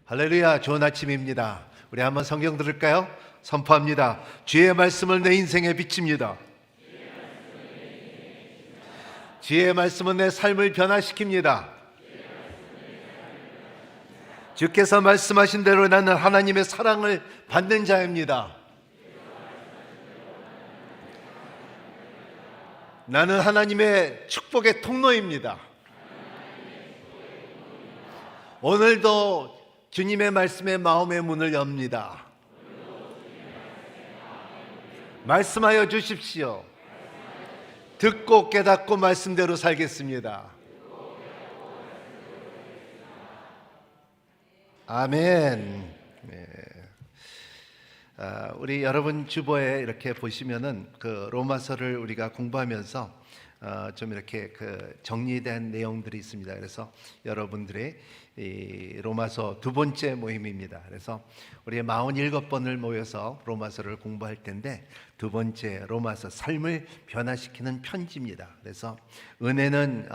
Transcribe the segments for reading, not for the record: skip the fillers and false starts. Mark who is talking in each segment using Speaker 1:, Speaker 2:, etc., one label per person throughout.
Speaker 1: 할렐루야, 좋은 아침입니다. 우리 한번 성경 들을까요? 선포합니다. 주의 말씀은 내 인생에 비칩니다. 주의 말씀은 내 삶을 변화시킵니다. 주께서 말씀하신 대로 나는 하나님의 사랑을 받는 자입니다. 나는 하나님의 축복의 통로입니다. 오늘도 주님의 말씀에 마음의 문을 엽니다. 말씀하여 주십시오. 듣고 깨닫고 말씀대로 살겠습니다. 아멘. 네. 우리 여러분 주보에 이렇게 보시면은 그 로마서를 우리가 공부하면서 좀 이렇게 그 정리된 내용들이 있습니다. 그래서 여러분들의 이 로마서 두 번째 모임입니다. 그래서 우리 47번을 모여서 로마서를 공부할 텐데 두 번째 로마서 삶을 변화시키는 편지입니다. 그래서 은혜는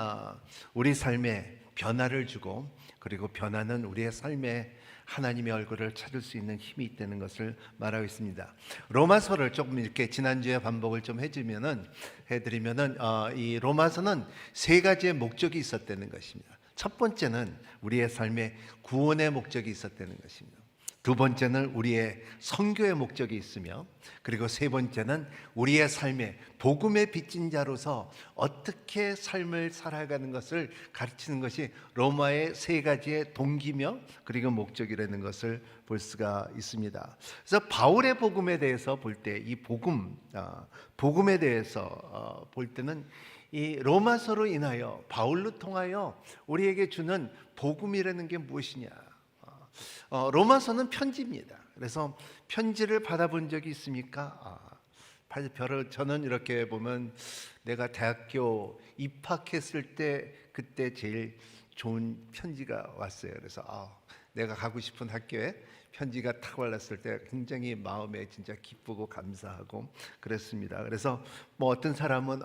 Speaker 1: 우리 삶에 변화를 주고 그리고 변화는 우리의 삶에 하나님의 얼굴을 찾을 수 있는 힘이 있다는 것을 말하고 있습니다. 로마서를 조금 이렇게 지난주에 반복을 좀 해드리면은 이 로마서는 세 가지의 목적이 있었다는 것입니다. 첫 번째는 우리의 삶에 구원의 목적이 있었다는 것입니다. 두 번째는 우리의 선교의 목적이 있으며 그리고 세 번째는 우리의 삶에 복음의 빚진 자로서 어떻게 삶을 살아가는 것을 가르치는 것이 로마의 세 가지의 동기며 그리고 목적이라는 것을 볼 수가 있습니다. 그래서 바울의 복음에 대해서 볼 때 이 복음에 대해서 볼 때는 이 로마서로 인하여 바울로 통하여 우리에게 주는 복음이라는 게 무엇이냐? 로마서는 편지입니다. 그래서 편지를 받아본 적이 있습니까? 저는 이렇게 보면 내가 대학교 입학했을 때 그때 제일 좋은 편지가 왔어요. 그래서 내가 가고 싶은 학교에 편지가 탁 올랐을 때 굉장히 마음에 진짜 기쁘고 감사하고 그랬습니다. 그래서 뭐 어떤 사람은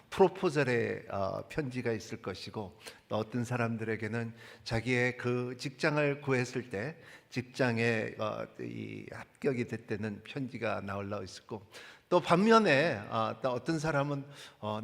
Speaker 1: 프로포절의 편지가 있을 것이고 또 어떤 사람들에게는 자기의 그 직장을 구했을 때 직장에 이 합격이 됐다는 편지가 나올라 있었고 또 반면에 또 어떤 사람은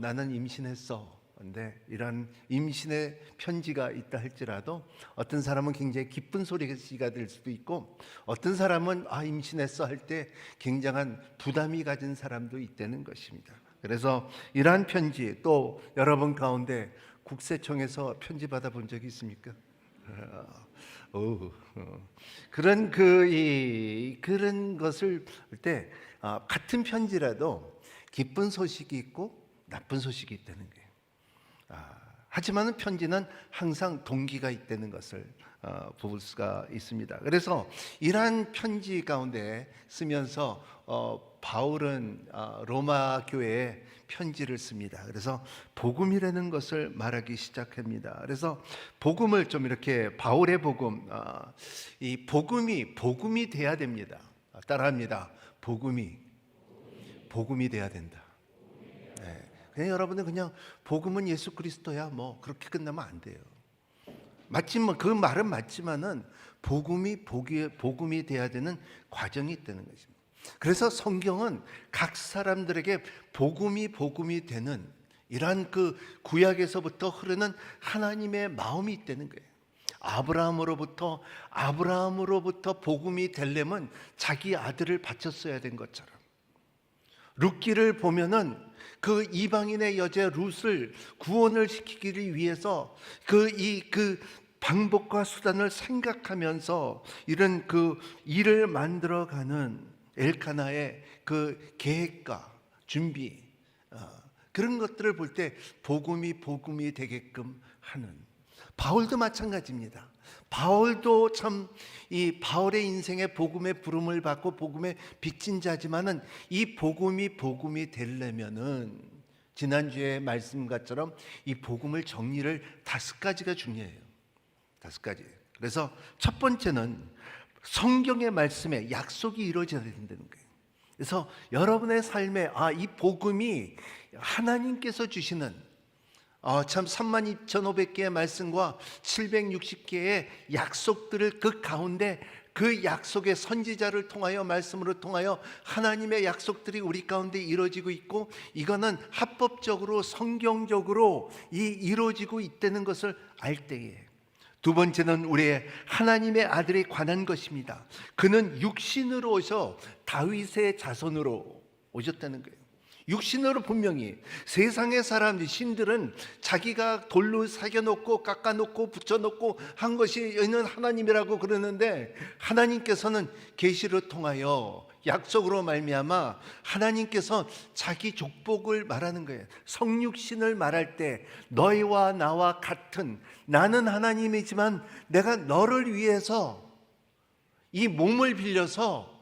Speaker 1: 나는 임신했어. 근데 이런 임신의 편지가 있다 할지라도 어떤 사람은 굉장히 기쁜 소리가 될 수도 있고 어떤 사람은 임신했어 할 때 굉장한 부담이 가진 사람도 있다는 것입니다. 그래서 이러한 편지 또 여러분 가운데 국세청에서 편지 받아본 적이 있습니까? 그런 것을 볼 때 같은 편지라도 기쁜 소식이 있고 나쁜 소식이 있다는 거예요. 하지만 편지는 항상 동기가 있다는 것을 볼 수가 있습니다. 그래서 이러한 편지 가운데 쓰면서 바울은 로마 교회에 편지를 씁니다. 그래서 복음이라는 것을 말하기 시작합니다. 그래서 복음을 좀 이렇게 바울의 복음, 이 복음이 돼야 됩니다. 따라합니다. 복음이 돼야 된다. 그냥 여러분들 그냥 복음은 예수 그리스도야 뭐 그렇게 끝나면 안 돼요. 맞지만 그 말은 맞지만은 복음이 돼야 되는 과정이 있다는 것입니다. 그래서 성경은 각 사람들에게 복음이 되는 이러한 그 구약에서부터 흐르는 하나님의 마음이 있다는 거예요. 아브라함으로부터 복음이 되려면 자기 아들을 바쳤어야 된 것처럼 룻기를 보면은 그 이방인의 여자 룻을 구원을 시키기 위해서 그 방법과 수단을 생각하면서 이런 그 일을 만들어가는 엘카나의 그 계획과 준비 그런 것들을 볼 때 복음이 되게끔 하는 바울도 마찬가지입니다. 바울도 참 이 바울의 인생에 복음의 부름을 받고 복음의 빚진 자지만은 이 복음이 되려면은 지난주에 말씀과처럼 이 복음을 정리를 5가지가 중요해요. 5가지. 그래서 첫 번째는 성경의 말씀에 약속이 이루어져야 된다는 거예요. 그래서 여러분의 삶에 이 복음이 하나님께서 주시는 참 32,500개의 말씀과 760개의 약속들을 그 가운데 그 약속의 선지자를 통하여 말씀으로 통하여 하나님의 약속들이 우리 가운데 이루어지고 있고 이거는 합법적으로 성경적으로 이루어지고 있다는 것을 알 때에 두 번째는 우리의 하나님의 아들에 관한 것입니다. 그는 육신으로 오셔 다윗의 자손으로 오셨다는 거예요. 육신으로 분명히 세상의 사람들 신들은 자기가 돌로 새겨놓고 깎아놓고 붙여놓고 한 것이 있는 하나님이라고 그러는데 하나님께서는 계시를 통하여 약속으로 말미암아 하나님께서 자기 족복을 말하는 거예요. 성육신을 말할 때 너희와 나와 같은 나는 하나님이지만 내가 너를 위해서 이 몸을 빌려서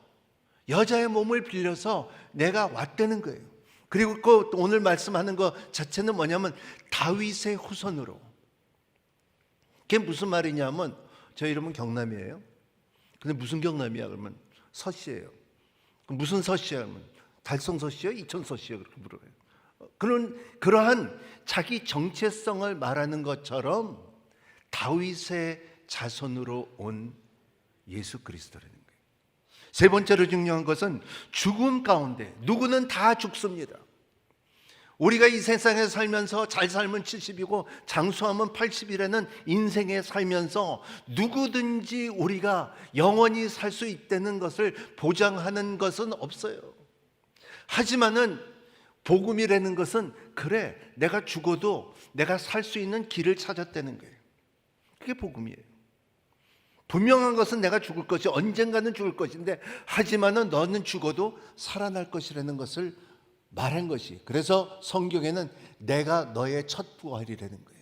Speaker 1: 여자의 몸을 빌려서 내가 왔다는 거예요. 그리고 그 오늘 말씀하는 것 자체는 뭐냐면 다윗의 후손으로. 그게 무슨 말이냐면 저희 이름은 경남이에요. 근데 무슨 경남이야 그러면 서씨예요. 무슨 서씨야 그러면 달성 서씨요? 이천 서씨요? 그렇게 물어요. 그러한 자기 정체성을 말하는 것처럼 다윗의 자손으로 온 예수 그리스도라는 거예요. 세 번째로 중요한 것은 죽음 가운데 누구는 다 죽습니다. 우리가 이 세상에 살면서 잘 살면 70이고 장수하면 80이라는 인생에 살면서 누구든지 우리가 영원히 살 수 있다는 것을 보장하는 것은 없어요. 하지만은 복음이라는 것은 그래 내가 죽어도 내가 살 수 있는 길을 찾았다는 거예요. 그게 복음이에요. 분명한 것은 내가 죽을 것이 언젠가는 죽을 것인데 하지만은 너는 죽어도 살아날 것이라는 것을 말한 것이 그래서 성경에는 내가 너의 첫 부활이라는 거예요.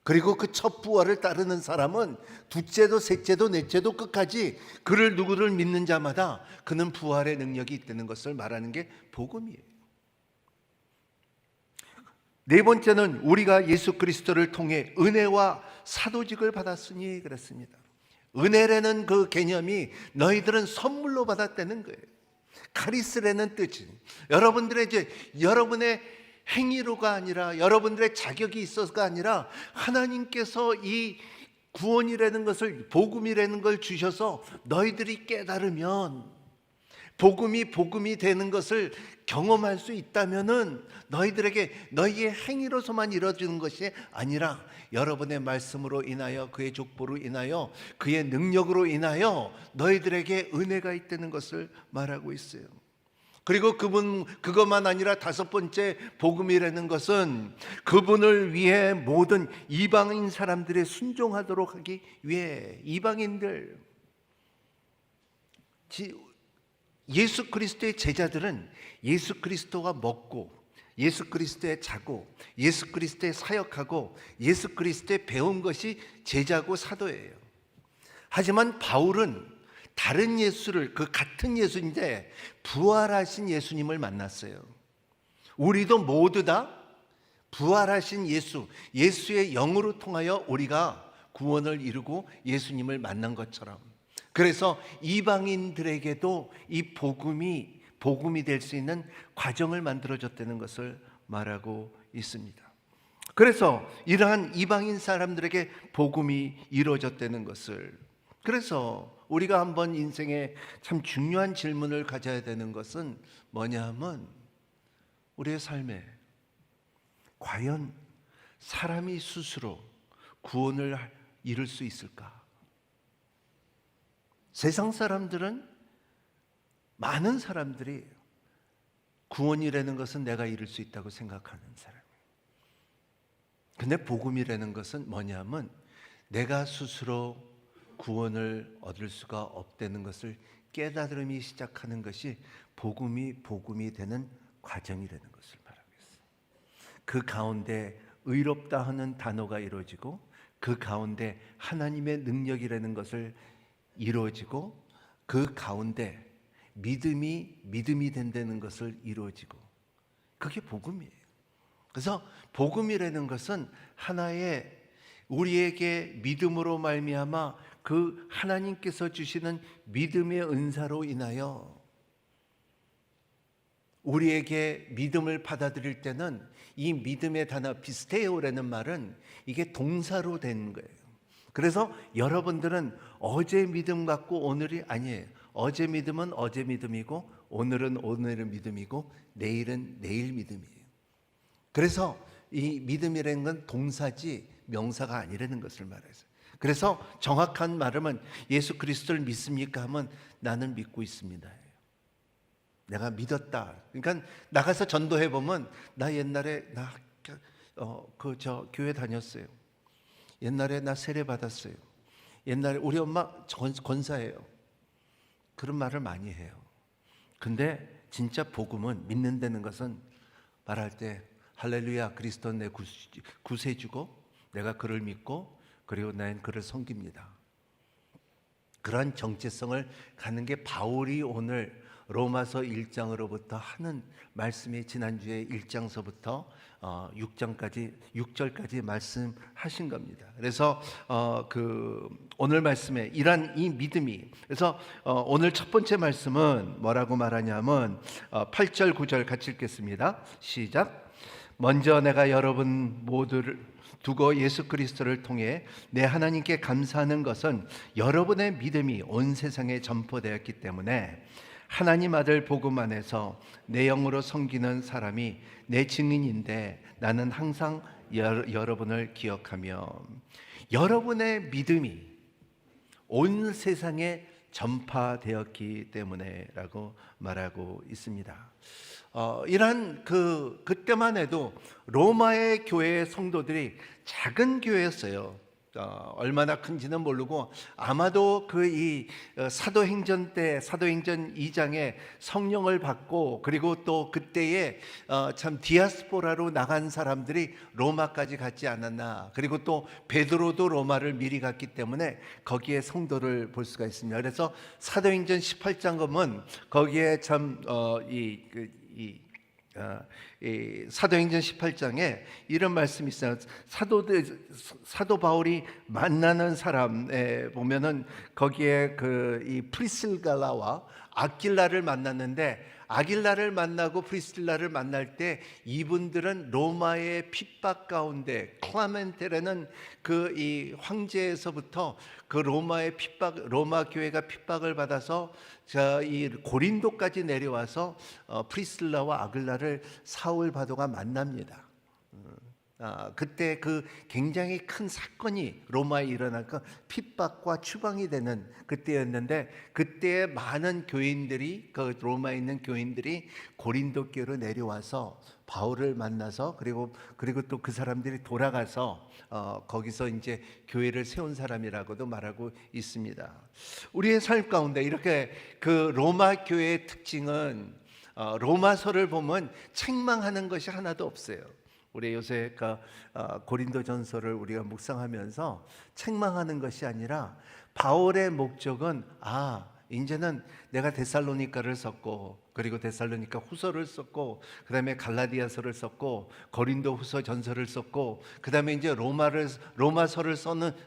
Speaker 1: 그리고 그 첫 부활을 따르는 사람은 둘째도 셋째도 넷째도 끝까지 그를 누구를 믿는 자마다 그는 부활의 능력이 있다는 것을 말하는 게 복음이에요. 네 번째는 우리가 예수 그리스도를 통해 은혜와 사도직을 받았으니 그랬습니다. 은혜라는 그 개념이 너희들은 선물로 받았다는 거예요. 카리스라는 뜻이 여러분들의 여러분의 행위로가 아니라 여러분들의 자격이 있어서가 아니라 하나님께서 이 구원이라는 것을 복음이라는 걸 주셔서 너희들이 깨달으면 복음이 되는 것을 경험할 수 있다면은 너희들에게 너희의 행위로서만 이루어지는 것이 아니라 여러분의 말씀으로 인하여 그의 족보로 인하여 그의 능력으로 인하여 너희들에게 은혜가 있다는 것을 말하고 있어요. 그리고 그것만 아니라 다섯 번째 복음이라는 것은 그분을 위해 모든 이방인 사람들의 순종하도록 하기 위해 이방인들 예수 그리스도의 제자들은 예수 그리스도가 먹고 예수 그리스도에 자고 예수 그리스도에 사역하고 예수 그리스도에 배운 것이 제자고 사도예요. 하지만 바울은 다른 예수를 그 같은 예수인데 부활하신 예수님을 만났어요. 우리도 모두 다 부활하신 예수의 영으로 통하여 우리가 구원을 이루고 예수님을 만난 것처럼 그래서 이방인들에게도 이 복음이 될 수 있는 과정을 만들어줬다는 것을 말하고 있습니다. 그래서 이러한 이방인 사람들에게 복음이 이루어졌다는 것을 그래서 우리가 한번 인생에 참 중요한 질문을 가져야 되는 것은 뭐냐 하면 우리의 삶에 과연 사람이 스스로 구원을 이룰 수 있을까? 세상 사람들은 많은 사람들이 구원이라는 것은 내가 이룰 수 있다고 생각하는 사람이에요. 근데 복음이라는 것은 뭐냐면 내가 스스로 구원을 얻을 수가 없다는 것을 깨달음이 시작하는 것이 복음이 되는 과정이라는 것을 말하고 있어요. 그 가운데 의롭다 하는 단어가 이루어지고 그 가운데 하나님의 능력이라는 것을 이루어지고 그 가운데 믿음이 된다는 것을 이루어지고 그게 복음이에요. 그래서 복음이라는 것은 하나의 우리에게 믿음으로 말미암아 그 하나님께서 주시는 믿음의 은사로 인하여 우리에게 믿음을 받아들일 때는 이 믿음의 단어 피스테오라는 말은 이게 동사로 된 거예요. 그래서 여러분들은 어제 믿음 갖고 오늘이 아니에요. 어제 믿음은 어제 믿음이고 오늘은 오늘의 믿음이고 내일은 내일 믿음이에요. 그래서 이 믿음이라는 건 동사지 명사가 아니라는 것을 말해서, 그래서 정확한 말은 예수 그리스도를 믿습니까 하면 나는 믿고 있습니다. 내가 믿었다. 그러니까 나가서 전도해 보면 나 옛날에 교회 다녔어요. 옛날에 나 세례 받았어요. 옛날에 우리 엄마 권사예요. 그런 말을 많이 해요. 근데 진짜 복음은 믿는다는 것은 말할 때 할렐루야 그리스도 내 구세주고 내가 그를 믿고 그리고 나는 그를 섬깁니다. 그러한 정체성을 갖는 게 바울이 오늘 로마서 1장으로부터 하는 말씀이 지난주에 1장서부터 6절까지 말씀하신 겁니다. 그래서 오늘 말씀에 이런 이 믿음이, 그래서 오늘 첫 번째 말씀은 뭐라고 말하냐면 8절 9절 같이 읽겠습니다. 시작. 먼저 내가 여러분 모두를 두고 예수 그리스도를 통해 내 하나님께 감사하는 것은 여러분의 믿음이 온 세상에 전포되었기 때문에 하나님 아들 복음 안에서 내 영으로 섬기는 사람이 내 증인인데 나는 항상 여러분을 기억하며 여러분의 믿음이 온 세상에 전파되었기 때문에라고 말하고 있습니다. 이런 그때만 해도 로마의 교회의 성도들이 작은 교회였어요. 얼마나 큰지는 모르고 아마도 이 사도행전 때 사도행전 2장에 성령을 받고 그리고 또 그때에 참 디아스포라로 나간 사람들이 로마까지 갔지 않았나. 그리고 또 베드로도 로마를 미리 갔기 때문에 거기에 성도를 볼 수가 있습니다. 그래서 사도행전 18장 보면 거기에 참 사도행전 18장에 이런 말씀이 있어요. 사도 바울이 만나는 사람에 보면은 거기에 이 프리실갈라와 아길라를 만났는데, 아길라를 만나고 프리실라를 만날 때 이분들은 로마의 핍박 가운데 클라멘테라는 이 황제에서부터 그 로마의 핍박, 로마 교회가 핍박을 받아서 이 고린도까지 내려와서 프리실라와 아길라를 사울 바도가 만납니다. 그때 굉장히 큰 사건이 로마에 일어나서 핍박과 추방이 되는 그때였는데, 그때 많은 교인들이 로마에 있는 교인들이 고린도 교로 내려와서 바울을 만나서 그리고 또 그 사람들이 돌아가서 거기서 이제 교회를 세운 사람이라고도 말하고 있습니다. 우리의 삶 가운데 이렇게 로마 교회의 특징은 로마서를 보면 책망하는 것이 하나도 없어요. 우리 요새 고린도전서를 우리가 묵상하면서 책망하는 것이 아니라 바울의 목적은 이제는 내가 데살로니가를 썼고 그리고 데살로니가 후서를 썼고 그다음에 갈라디아서를 썼고 고린도 후서 전서를 썼고 그다음에 이제 로마서를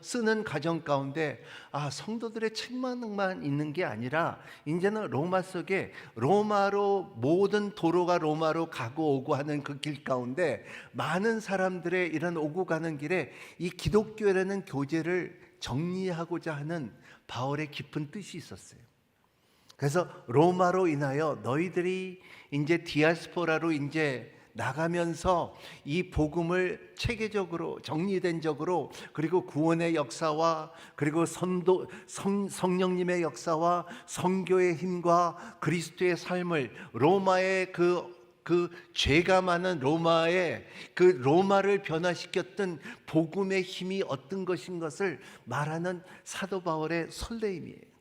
Speaker 1: 쓰는 과정 가운데 성도들의 책망만 있는 게 아니라 이제는 로마 속에 로마로 모든 도로가 로마로 가고 오고 하는 그 길 가운데 많은 사람들의 이런 오고 가는 길에 이 기독교라는 교제를 정리하고자 하는 바울의 깊은 뜻이 있었어요. 그래서 로마로 인하여 너희들이 이제 디아스포라로 이제 나가면서 이 복음을 체계적으로 정리된 적으로 그리고 구원의 역사와 그리고 성령님의 역사와 선교의 힘과 그리스도의 삶을 로마의 그 죄가 많은 로마의 로마를 변화시켰던 복음의 힘이 어떤 것인 것을 말하는 사도 바울의 설레임이에요.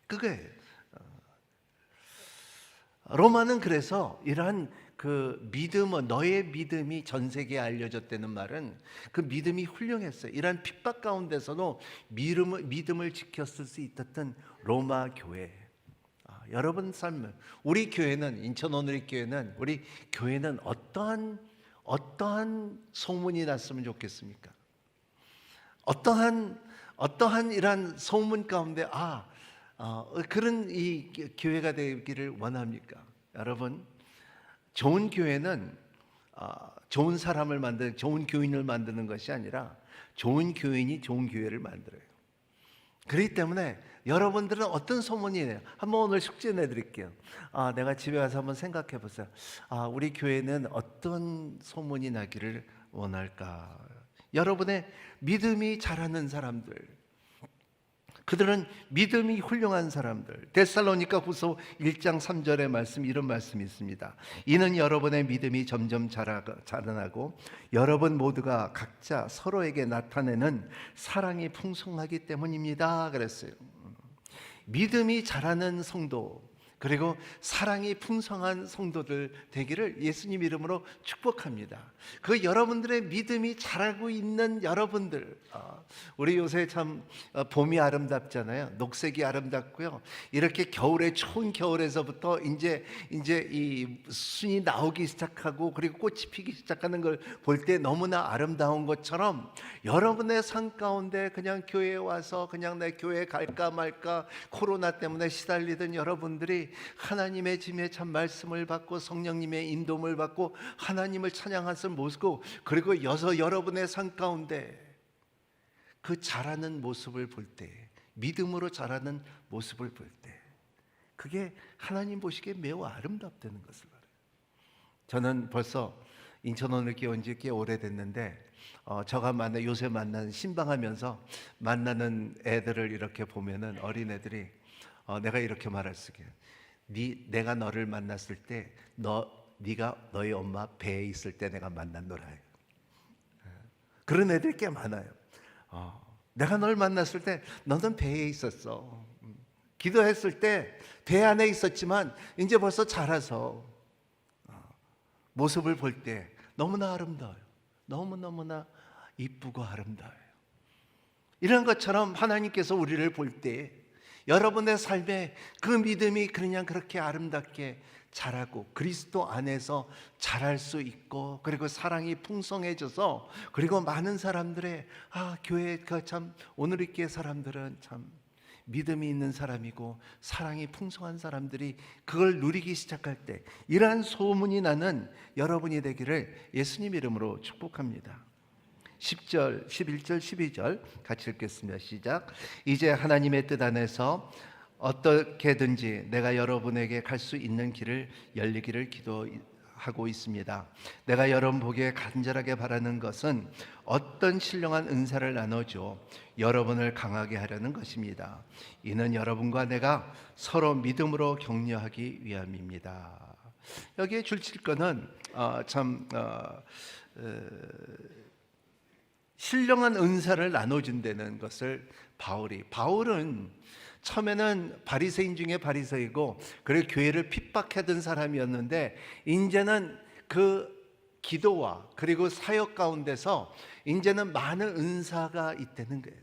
Speaker 1: 그게 로마는 그래서 이러한 믿음은 너의 믿음이 전 세계에 알려졌다는 말은 그 믿음이 훌륭했어요. 이러한 핍박 가운데서도 믿음을 지켰을 수 있었던 로마 교회. 여러분 삶은 우리 교회는 인천 오늘의 교회는 우리 교회는 어떠한 소문이 났으면 좋겠습니까? 어떠한 이러한 소문 가운데 그런 이 교회가 되기를 원합니까? 여러분, 좋은 교회는 좋은 사람을 만드는, 좋은 교인을 만드는 것이 아니라 좋은 교인이 좋은 교회를 만들어요. 그렇기 때문에 여러분들은 어떤 소문이에요? 한번 오늘 숙제 내드릴게요. 내가 집에 가서 한번 생각해 보세요. 우리 교회는 어떤 소문이 나기를 원할까? 여러분의 믿음이 자라는 사람들, 그들은 믿음이 훌륭한 사람들. 데살로니가 후서 1장 3절의 말씀, 이런 말씀이 있습니다. 이는 여러분의 믿음이 점점 자라나고 여러분 모두가 각자 서로에게 나타내는 사랑이 풍성하기 때문입니다. 그랬어요. 믿음이 자라는 성도, 그리고 사랑이 풍성한 성도들 되기를 예수님 이름으로 축복합니다. 그 여러분들의 믿음이 자라고 있는 여러분들, 우리 요새 참 봄이 아름답잖아요. 녹색이 아름답고요. 이렇게 겨울에, 추운 겨울에서부터 이제 이 순이 나오기 시작하고 그리고 꽃이 피기 시작하는 걸 볼 때 너무나 아름다운 것처럼, 여러분의 삶 가운데 그냥 교회에 와서 그냥 내 교회 갈까 말까 코로나 때문에 시달리던 여러분들이 하나님의 짐에 참 말씀을 받고 성령님의 인도를 받고 하나님을 찬양하는 모습고, 그리고 여러분의 삶 가운데 그 자라는 모습을 볼 때, 믿음으로 자라는 모습을 볼 때, 그게 하나님 보시기에 매우 아름답다는 것을 알아요. 저는 벌써 인천 오늘교회 온 지 꽤 오래됐는데 요새 만나는, 신방하면서 만나는 애들을 이렇게 보면은, 어린애들이 내가 이렇게 말할 수 있게, 내가 너를 만났을 때 네가 너희 엄마 배에 있을 때 내가 만났노라. 그런 애들 꽤 많아요. 내가 널 만났을 때 너는 배에 있었어. 기도했을 때 배 안에 있었지만 이제 벌써 자라서 모습을 볼 때 너무나 아름다워요. 너무나 이쁘고 아름다워요. 이런 것처럼 하나님께서 우리를 볼 때 여러분의 삶에 그 믿음이 그냥 그렇게 아름답게 자라고 그리스도 안에서 자랄 수 있고, 그리고 사랑이 풍성해져서, 그리고 많은 사람들의 교회가 참, 오늘 교회 사람들은 참 믿음이 있는 사람이고 사랑이 풍성한 사람들이 그걸 누리기 시작할 때, 이러한 소문이 나는 여러분이 되기를 예수님 이름으로 축복합니다. 10절, 11절, 12절 같이 읽겠습니다. 시작. 이제 하나님의 뜻 안에서 어떻게든지 내가 여러분에게 갈 수 있는 길을 열리기를 기도하고 있습니다. 내가 여러분 보기에 간절하게 바라는 것은 어떤 신령한 은사를 나눠줘 여러분을 강하게 하려는 것입니다. 이는 여러분과 내가 서로 믿음으로 격려하기 위함입니다. 여기에 줄칠 거는 신령한 은사를 나눠준다는 것을 바울은 처음에는 바리새인 중에 바리새이고, 그리고 교회를 핍박하던 사람이었는데, 이제는 그 기도와 그리고 사역 가운데서 이제는 많은 은사가 있다는 거예요.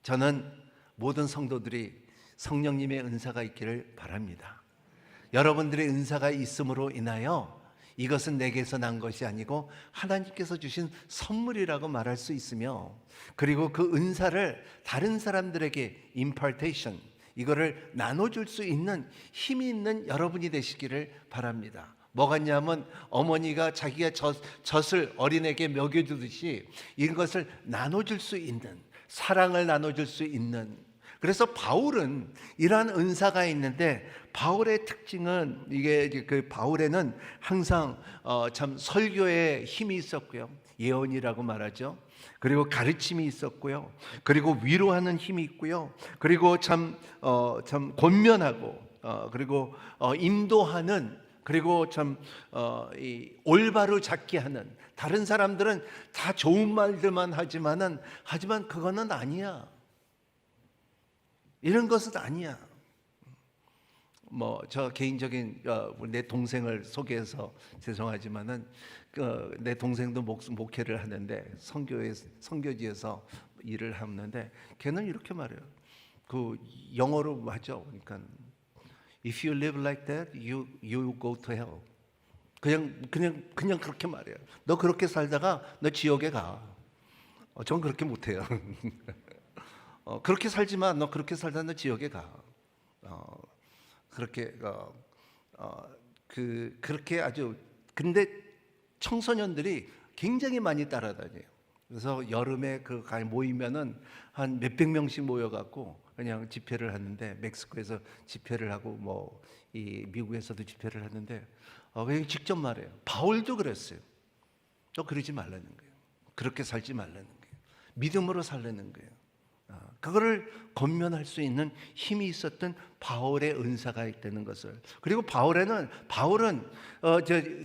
Speaker 1: 저는 모든 성도들이 성령님의 은사가 있기를 바랍니다. 여러분들의 은사가 있음으로 인하여 이것은 내게서 난 것이 아니고 하나님께서 주신 선물이라고 말할 수 있으며, 그리고 그 은사를 다른 사람들에게 impartation, 이거를 나눠줄 수 있는 힘이 있는 여러분이 되시기를 바랍니다. 뭐 같냐면, 어머니가 자기가 젖을 어린에게 먹여주듯이 이것을 나눠줄 수 있는, 사랑을 나눠줄 수 있는. 그래서 바울은 이러한 은사가 있는데, 바울의 특징은, 이게 그 바울에는 항상 참 설교에 힘이 있었고요, 예언이라고 말하죠. 그리고 가르침이 있었고요, 그리고 위로하는 힘이 있고요, 그리고 참 권면하고, 그리고 인도하는, 그리고 이 올바로 잡게 하는. 다른 사람들은 다 좋은 말들만 하지만 그거는 아니야. 이런 것은 아니야. 저 개인적인 내 동생을 소개해서 죄송하지만은 내 동생도 목회를 하는데 선교지에서 일을 하는데, 걔는 이렇게 말해요. 그 영어로 하죠. 그러니까 if you live like that, you go to hell. 그냥 그렇게 말해요. 너 그렇게 살다가 너 지옥에 가. 전 그렇게 못해요. 그렇게 살지만 너 그렇게 살다 너 지옥에 가. 그렇게 그렇게 아주 근데 청소년들이 굉장히 많이 따라다녀요. 그래서 여름에 모이면은 한 몇백 명씩 모여갖고 그냥 집회를 하는데, 멕시코에서 집회를 하고 뭐 이 미국에서도 집회를 하는데 그냥 직접 말해요. 바울도 그랬어요. 또 그러지 말라는 거예요. 그렇게 살지 말라는 거예요. 믿음으로 살라는 거예요. 그거를 권면할 수 있는 힘이 있었던 바울의 은사가 있다는 것을. 그리고 바울은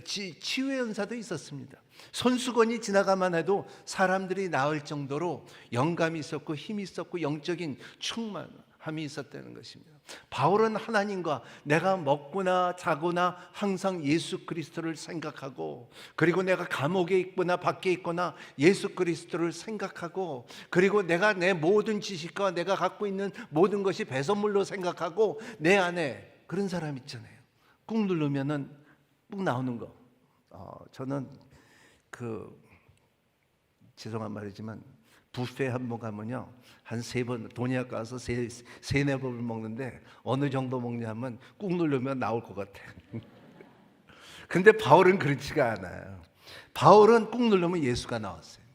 Speaker 1: 치유의 은사도 있었습니다. 손수건이 지나가만 해도 사람들이 나을 정도로 영감이 있었고 힘이 있었고 영적인 충만함이 있었다는 것입니다. 바울은 하나님과 내가 먹거나 자거나 항상 예수 그리스도를 생각하고, 그리고 내가 감옥에 있거나 밖에 있거나 예수 그리스도를 생각하고, 그리고 내가 내 모든 지식과 내가 갖고 있는 모든 것이 배선물로 생각하고, 내 안에 그런 사람 있잖아요. 꾹 누르면은 꾹 나오는 거. 저는 죄송한 말이지만 뷔페 한 번 가면요 한 3번 돈이 아까워서 3-4번을 먹는데, 어느 정도 먹냐면 꾹 누르면 나올 것 같아. 근데 바울은 그렇지가 않아요. 바울은 꾹 누르면 예수가 나왔어요.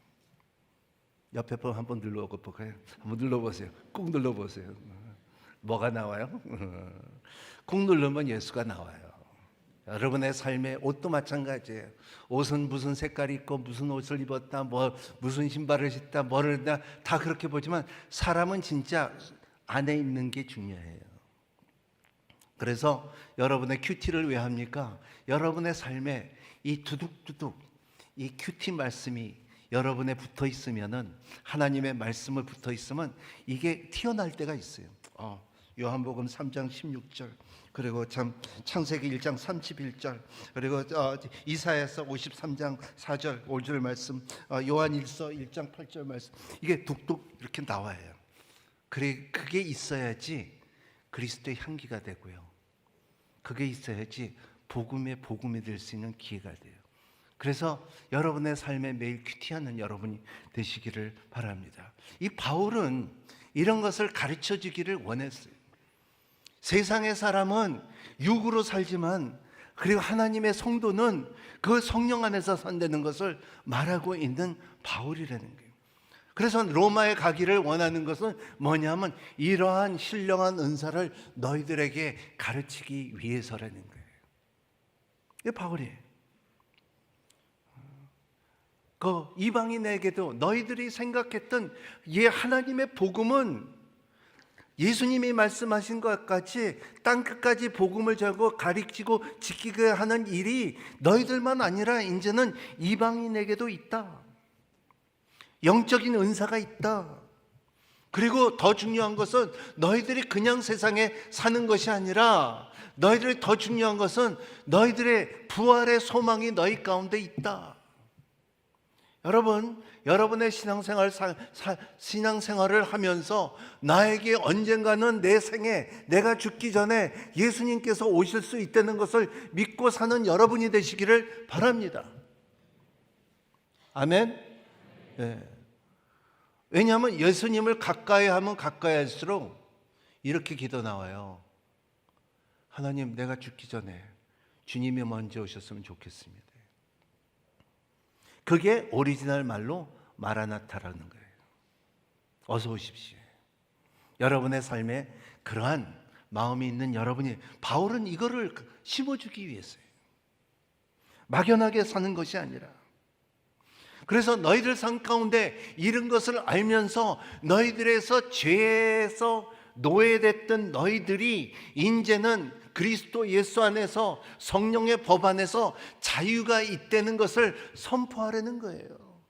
Speaker 1: 옆에 분 한번 눌러볼까요? 한번 눌러보세요. 꾹 눌러보세요. 뭐가 나와요? 꾹 누르면 예수가 나와요. 여러분의 삶의 옷도 마찬가지예요. 옷은 무슨 색깔이 있고 무슨 옷을 입었다, 무슨 신발을 신다, 뭐를 다 그렇게 보지만 사람은 진짜 안에 있는 게 중요해요. 그래서 여러분의 큐티를 왜 합니까? 여러분의 삶에 이 두둑두둑 이 큐티 말씀이 여러분에 붙어 있으면은, 하나님의 말씀을 붙어 있으면 이게 튀어나올 때가 있어요. 요한복음 3장 16절, 그리고 창세기 1장 31절, 그리고 이사야서 53장 4절 5절 말씀, 요한일서 1장 8절 말씀, 이게 뚝뚝 이렇게 나와요. 그게 있어야지 그리스도의 향기가 되고요. 그게 있어야지 복음이 될 수 있는 기회가 돼요. 그래서 여러분의 삶에 매일 큐티하는 여러분이 되시기를 바랍니다. 이 바울은 이런 것을 가르쳐 주기를 원했어요. 세상의 사람은 육으로 살지만, 그리고 하나님의 성도는 그 성령 안에서 산다는 것을 말하고 있는 바울이라는 거예요. 그래서 로마에 가기를 원하는 것은 뭐냐면 이러한 신령한 은사를 너희들에게 가르치기 위해서라는 거예요. 이게 바울이에요. 이방인에게도 너희들이 생각했던 하나님의 복음은 예수님이 말씀하신 것 같이 땅끝까지 복음을 전하고 가르치고 지키게 하는 일이 너희들만 아니라 이제는 이방인에게도 있다. 영적인 은사가 있다. 그리고 더 중요한 것은 너희들이 그냥 세상에 사는 것이 아니라, 너희들이 더 중요한 것은 너희들의 부활의 소망이 너희 가운데 있다. 여러분, 여러분의 신앙생활을 하면서 나에게 언젠가는 내 생에 내가 죽기 전에 예수님께서 오실 수 있다는 것을 믿고 사는 여러분이 되시기를 바랍니다. 아멘? 네. 왜냐하면 예수님을 가까이 하면 가까이 할수록 이렇게 기도 나와요. 하나님, 내가 죽기 전에 주님이 먼저 오셨으면 좋겠습니다. 그게 오리지널 말로 마라나타라는 거예요. 어서 오십시오. 여러분의 삶에 그러한 마음이 있는 여러분이, 바울은 이거를 심어주기 위해서예요. 막연하게 사는 것이 아니라. 그래서 너희들 삶 가운데 이런 것을 알면서 너희들에서 죄에서 노예됐던 너희들이 이제는 그리스도 예수 안에서 성령의 법 안에서 자유가 있다는 것을 선포하려는 거예요.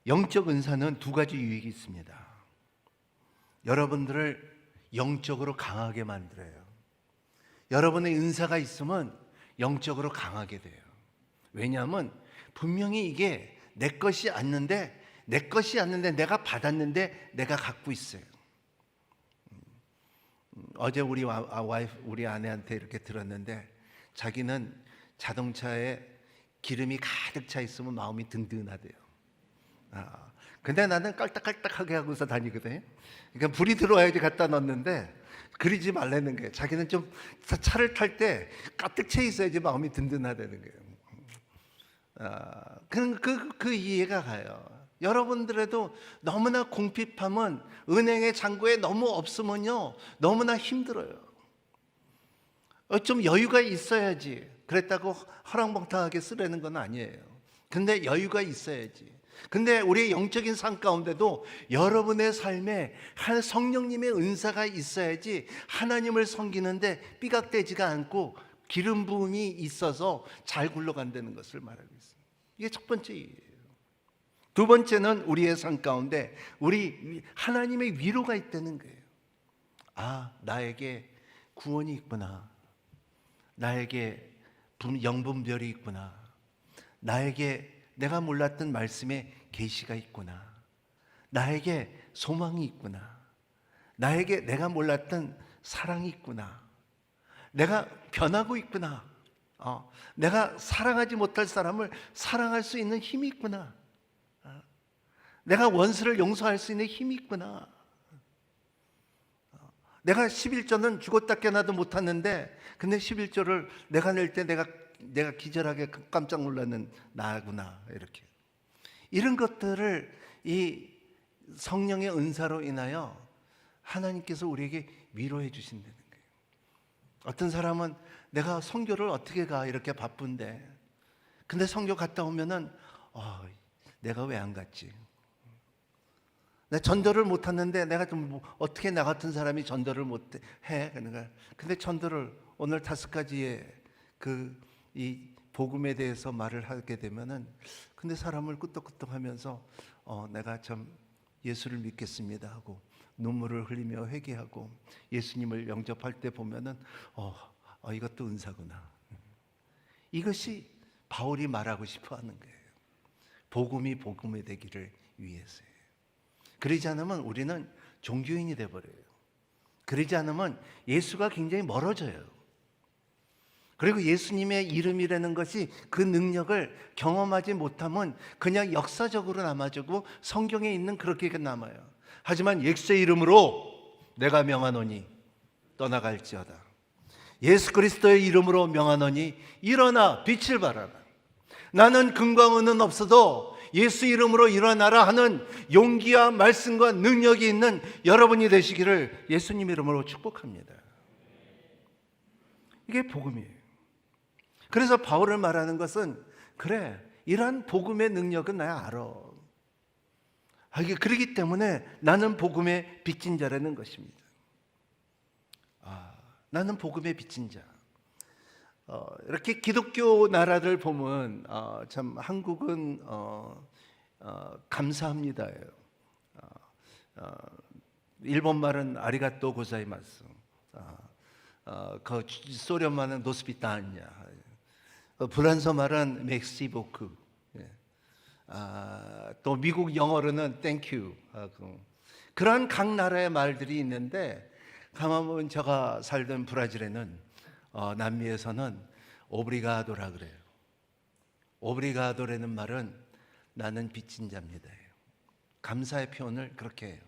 Speaker 1: 영적 은사는 2가지 유익이 있습니다. 여러분들을 영적으로 강하게 만들어요. 여러분의 은사가 있으면 영적으로 강하게 돼요. 왜냐하면 분명히 이게 내 것이 아닌데 내가 받았는데 내가 갖고 있어요. 어제 우리 아내한테 이렇게 들었는데, 자기는 자동차에 기름이 가득 차 있으면 마음이 든든하대요. 근데 나는 깔딱깔딱하게 하고서 다니거든. 그러니까 불이 들어와야지 갖다 넣는데 그러지 말라는 거예요. 자기는 좀 차를 탈 때 가득 채 있어야지 마음이 든든하다는 거예요. 그 이해가 가요. 여러분들에도 너무나 궁핍함은 은행의 잔고에 너무 없으면요 너무나 힘들어요. 좀 여유가 있어야지. 그랬다고 허랑방탕하게 쓰라는 건 아니에요. 근데 여유가 있어야지. 근데 우리의 영적인 삶 가운데도 여러분의 삶에 한 성령님의 은사가 있어야지 하나님을 섬기는데 삐각대지가 않고 기름 부음이 있어서 잘 굴러간다는 것을 말하고 있습니다. 이게 첫 번째 이유예요. 두 번째는 우리의 삶 가운데 우리 하나님의 위로가 있다는 거예요. 나에게 구원이 있구나. 나에게 영분별이 있구나. 나에게 내가 몰랐던 말씀에 계시가 있구나. 나에게 소망이 있구나. 나에게 내가 몰랐던 사랑이 있구나. 내가 변하고 있구나. 내가 사랑하지 못할 사람을 사랑할 수 있는 힘이 있구나. 내가 원수를 용서할 수 있는 힘이 있구나. 내가 11조는 죽었다 깨나도 못하는데 근데 11조를 내가 낼 때 내가 기절하게 깜짝 놀라는 나구나. 이렇게 이런 것들을 이 성령의 은사로 인하여 하나님께서 우리에게 위로해 주신다는 거예요. 어떤 사람은 내가 선교를 어떻게 가 이렇게 바쁜데 근데 선교 갔다 오면은 내가 왜 안 갔지? 내가 전도를 못 하는데 내가 좀 어떻게 나 같은 사람이 전도를 못 해? 그러니까 근데 전도를 오늘 5가지의 이 복음에 대해서 말을 하게 되면은 근데 사람을 끄떡끄떡하면서 내가 참 예수를 믿겠습니다 하고 눈물을 흘리며 회개하고 예수님을 영접할 때 보면은 이것도 은사구나. 이것이 바울이 말하고 싶어 하는 거예요. 복음이 복음이 되기를 위해서요. 그러지 않으면 우리는 종교인이 돼버려요. 그러지 않으면 예수가 굉장히 멀어져요. 그리고 예수님의 이름이라는 것이 그 능력을 경험하지 못하면 그냥 역사적으로 남아지고 성경에 있는 그렇게 남아요. 하지만 예수의 이름으로 내가 명하노니 떠나갈지어다. 예수 그리스도의 이름으로 명하노니 일어나 빛을 발하라. 나는 금과 은은 없어도 예수 이름으로 일어나라 하는 용기와 말씀과 능력이 있는 여러분이 되시기를 예수님 이름으로 축복합니다. 이게 복음이에요. 그래서 바울을 말하는 것은 그래 이러한 복음의 능력은 나 알아. 그렇기 때문에 나는 복음의 빚진 자라는 것입니다. 나는 복음의 빚진 자. 이렇게 기독교 나라들 보면 참 한국은 감사합니다예요. 일본 말은 아리가또 고자이마스. 소련 말은 노스피타냐. 프랑스 말은 멕시보크. 또 미국 영어로는 땡큐. 그런 각 나라의 말들이 있는데 가만 보면 제가 살던 브라질에는 남미에서는 오브리가도라 그래요. 오브리가도라는 말은 나는 빚진 자입니다. 감사의 표현을 그렇게 해요.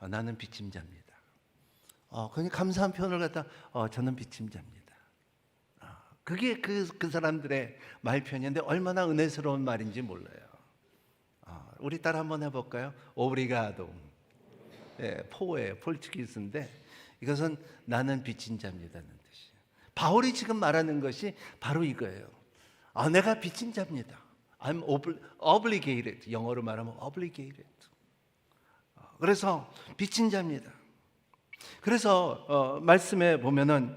Speaker 1: 나는 빚진 자입니다. 그냥 감사한 표현을 갖다 저는 빚진 자입니다. 그게 그 사람들의 말 표현인데 얼마나 은혜스러운 말인지 몰라요. 우리 따라 한번 해볼까요? 오브리가도. 포에 포르투기스인데 이것은 나는 빚진 자입니다는 뜻이에요. 바울이 지금 말하는 것이 바로 이거예요. 내가 빚진 자입니다. I'm obligated. 영어로 말하면 obligated. 그래서 빚진 자입니다. 그래서 말씀에 보면은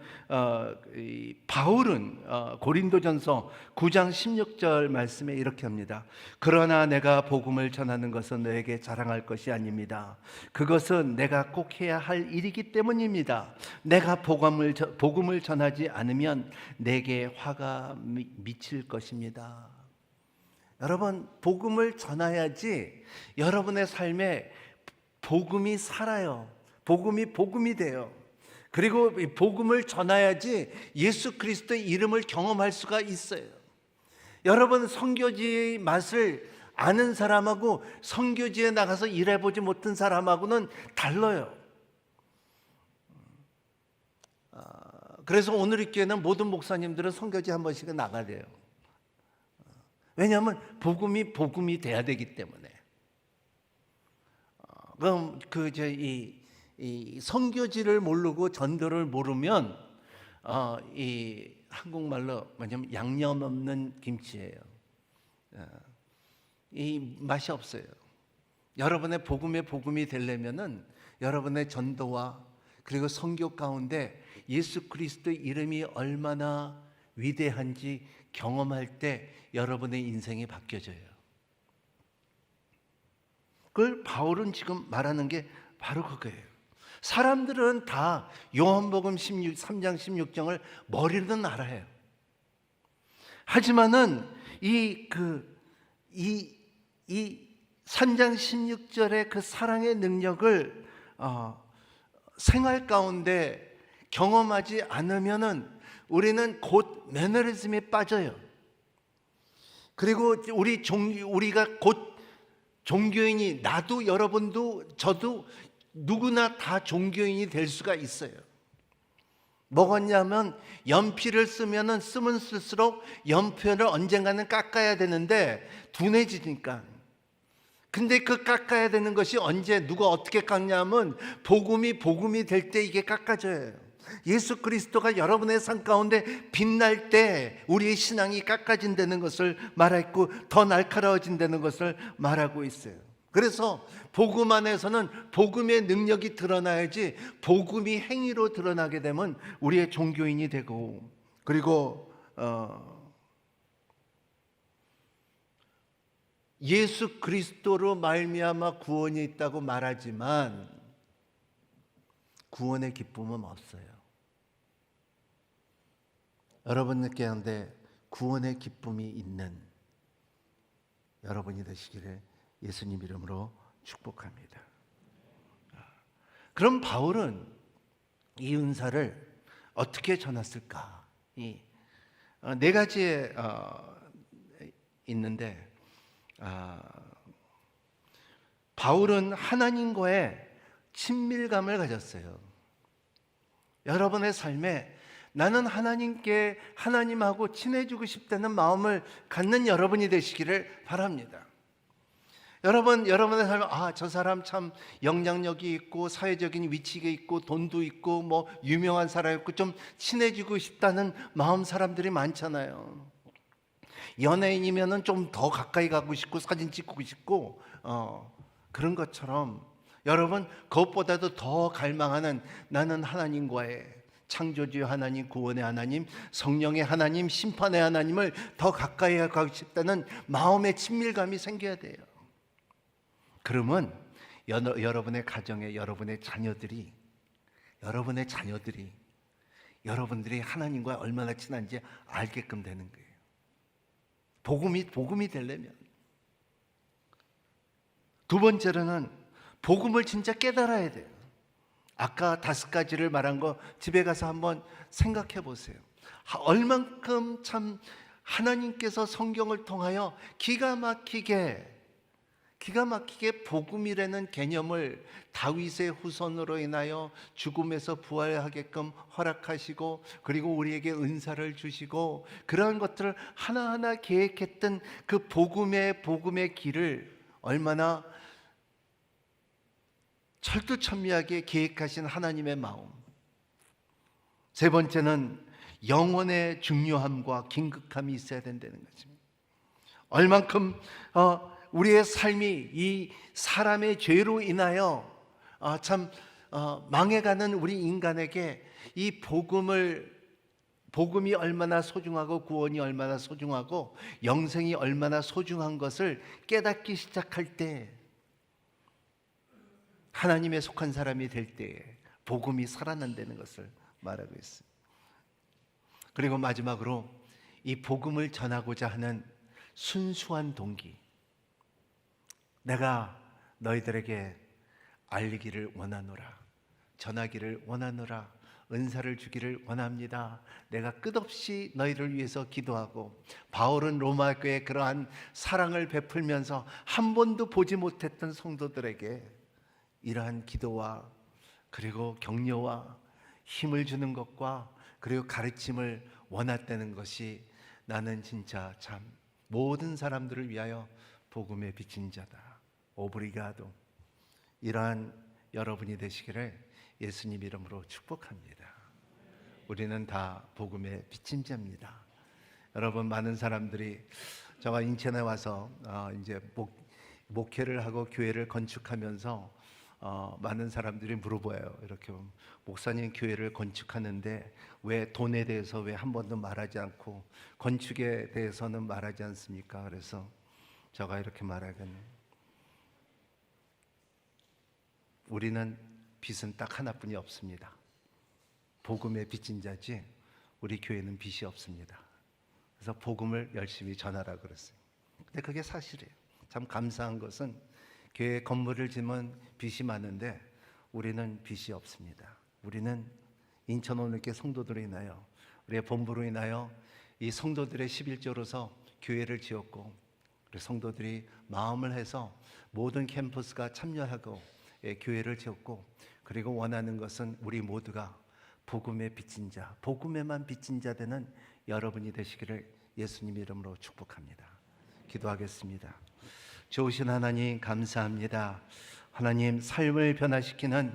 Speaker 1: 바울은 고린도전서 9장 16절 말씀에 이렇게 합니다. 그러나 내가 복음을 전하는 것은 너에게 자랑할 것이 아닙니다. 그것은 내가 꼭 해야 할 일이기 때문입니다. 내가 복음을 전하지 않으면 내게 화가 미칠 것입니다. 여러분, 복음을 전해야지 여러분의 삶에 복음이 살아요. 복음이 돼요. 그리고 복음을 전해야지 예수 그리스도의 이름을 경험할 수가 있어요. 여러분, 선교지의 맛을 아는 사람하고 선교지에 나가서 일해보지 못한 사람하고는 달라요. 그래서 오늘 이 교회는 모든 목사님들은 선교지 한 번씩은 나가야 돼요. 왜냐하면 복음이 돼야 되기 때문에. 그럼 이 선교지를 모르고 전도를 모르면 이 한국말로 뭐냐면 양념 없는 김치예요. 이 맛이 없어요. 여러분의 복음이 되려면은 여러분의 전도와 그리고 선교 가운데 예수 그리스도의 이름이 얼마나 위대한지 경험할 때 여러분의 인생이 바뀌어져요. 그걸 바울은 지금 말하는 게 바로 그거예요. 사람들은 다 요한복음 3장 16장을 머리로는 알아요. 하지만은 이 3장 16절의 그 사랑의 능력을 생활 가운데 경험하지 않으면은 우리는 곧 매너리즘에 빠져요. 그리고 우리가 곧 종교인이, 나도 여러분도 저도 누구나 다 종교인이 될 수가 있어요. 뭐겠냐면 연필을 쓰면은 쓰면 쓸수록 연필을 언젠가는 깎아야 되는데 둔해지니까. 근데 그 깎아야 되는 것이 언제 누가 어떻게 깎냐면 복음이 될 때 이게 깎아져요. 예수 그리스도가 여러분의 삶 가운데 빛날 때 우리의 신앙이 깎아진다는 것을 말했고 더 날카로워진다는 것을 말하고 있어요. 그래서 복음 안에서는 복음의 능력이 드러나야지, 복음이 행위로 드러나게 되면 우리의 종교인이 되고, 그리고 예수 그리스도로 말미암아 구원이 있다고 말하지만 구원의 기쁨은 없어요. 여러분께 한데 구원의 기쁨이 있는 여러분이 되시기를 예수님 이름으로 축복합니다. 그럼 바울은 이 은사를 어떻게 전했을까? 네 가지에 있는데, 바울은 하나님과의 친밀감을 가졌어요. 여러분의 삶에 나는 하나님하고 친해지고 싶다는 마음을 갖는 여러분이 되시기를 바랍니다. 여러분의 삶에 저 사람 참 영향력이 있고 사회적인 위치가 있고 돈도 있고 뭐 유명한 사람 있고 좀 친해지고 싶다는 마음 사람들이 많잖아요. 연예인이면은 좀 더 가까이 가고 싶고 사진 찍고 싶고 그런 것처럼 여러분 그것보다도 더 갈망하는, 나는 하나님과의, 창조주의 하나님, 구원의 하나님, 성령의 하나님, 심판의 하나님을 더 가까이 가고 싶다는 마음의 친밀감이 생겨야 돼요. 그러면 여러분의 가정에 여러분의 자녀들이 여러분들이 하나님과 얼마나 친한지 알게끔 되는 거예요. 복음이 되려면. 두 번째로는 복음을 진짜 깨달아야 돼요. 아까 5가지를 말한 거 집에 가서 한번 생각해 보세요. 얼만큼 참 하나님께서 성경을 통하여 기가 막히게 복음이라는 개념을 다윗의 후손으로 인하여 죽음에서 부활하게끔 허락하시고, 그리고 우리에게 은사를 주시고, 그러한 것들을 하나하나 계획했던 그 복음의 길을 얼마나 철두철미하게 계획하신 하나님의 마음. 세 번째는 영혼의 중요함과 긴급함이 있어야 된다는 것입니다. 얼만큼 우리의 삶이 이 사람의 죄로 인하여 망해가는 우리 인간에게 이 복음이 얼마나 소중하고 구원이 얼마나 소중하고 영생이 얼마나 소중한 것을 깨닫기 시작할 때, 하나님에 속한 사람이 될 때에 복음이 살아난다는 것을 말하고 있습니다. 그리고 마지막으로 이 복음을 전하고자 하는 순수한 동기. 내가 너희들에게 알리기를 원하노라, 전하기를 원하노라, 은사를 주기를 원합니다. 내가 끝없이 너희를 위해서 기도하고, 바울은 로마 교회에 그러한 사랑을 베풀면서 한 번도 보지 못했던 성도들에게 이러한 기도와 그리고 격려와 힘을 주는 것과 그리고 가르침을 원했다는 것이, 나는 진짜 참 모든 사람들을 위하여 복음의 빛인 자다. 오브리가도. 이러한 여러분이 되시기를 예수님 이름으로 축복합니다. 우리는 다 복음의 빛인 자입니다. 여러분, 많은 사람들이 제가 인천에 와서 이제 목회를 하고 교회를 건축하면서 많은 사람들이 물어봐요. 이렇게 목사님, 교회를 건축하는데 왜 돈에 대해서 왜 한 번도 말하지 않고 건축에 대해서는 말하지 않습니까? 그래서 제가 이렇게 말하겠네요. 우리는 빛은 딱 하나뿐이 없습니다. 복음의 빛인 자지 우리 교회는 빛이 없습니다. 그래서 복음을 열심히 전하라고 그랬어요. 근데 그게 사실이에요. 참 감사한 것은 교회 건물을 지면 빛이 많은데 우리는 빛이 없습니다. 우리는 인천 온누리교회 성도들로 인하여, 우리의 본부로 인하여 이 성도들의 11조로서 교회를 지었고, 우리 성도들이 마음을 해서 모든 캠퍼스가 참여하고 교회를 지었고, 그리고 원하는 것은 우리 모두가 복음의 빛인 자, 복음에만 빛인 자 되는 여러분이 되시기를 예수님 이름으로 축복합니다. 기도하겠습니다. 좋으신 하나님, 감사합니다. 하나님, 삶을 변화시키는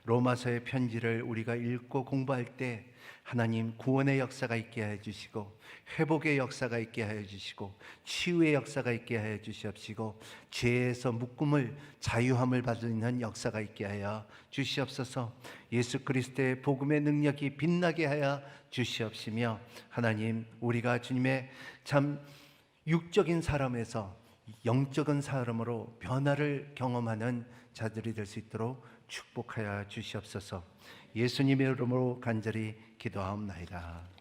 Speaker 1: 로마서의 편지를 우리가 읽고 공부할 때 하나님, 구원의 역사가 있게 하여 주시고, 회복의 역사가 있게 하여 주시고, 치유의 역사가 있게 하여 주시옵시고, 죄에서 묶음을, 자유함을 받는 역사가 있게 하여 주시옵소서. 예수 그리스도의 복음의 능력이 빛나게 하여 주시옵시며, 하나님, 우리가 주님의 참 육적인 사람에서 영적인 사람으로 변화를 경험하는 자들이 될 수 있도록 축복하여 주시옵소서. 예수님의 이름으로 간절히 기도하옵나이다.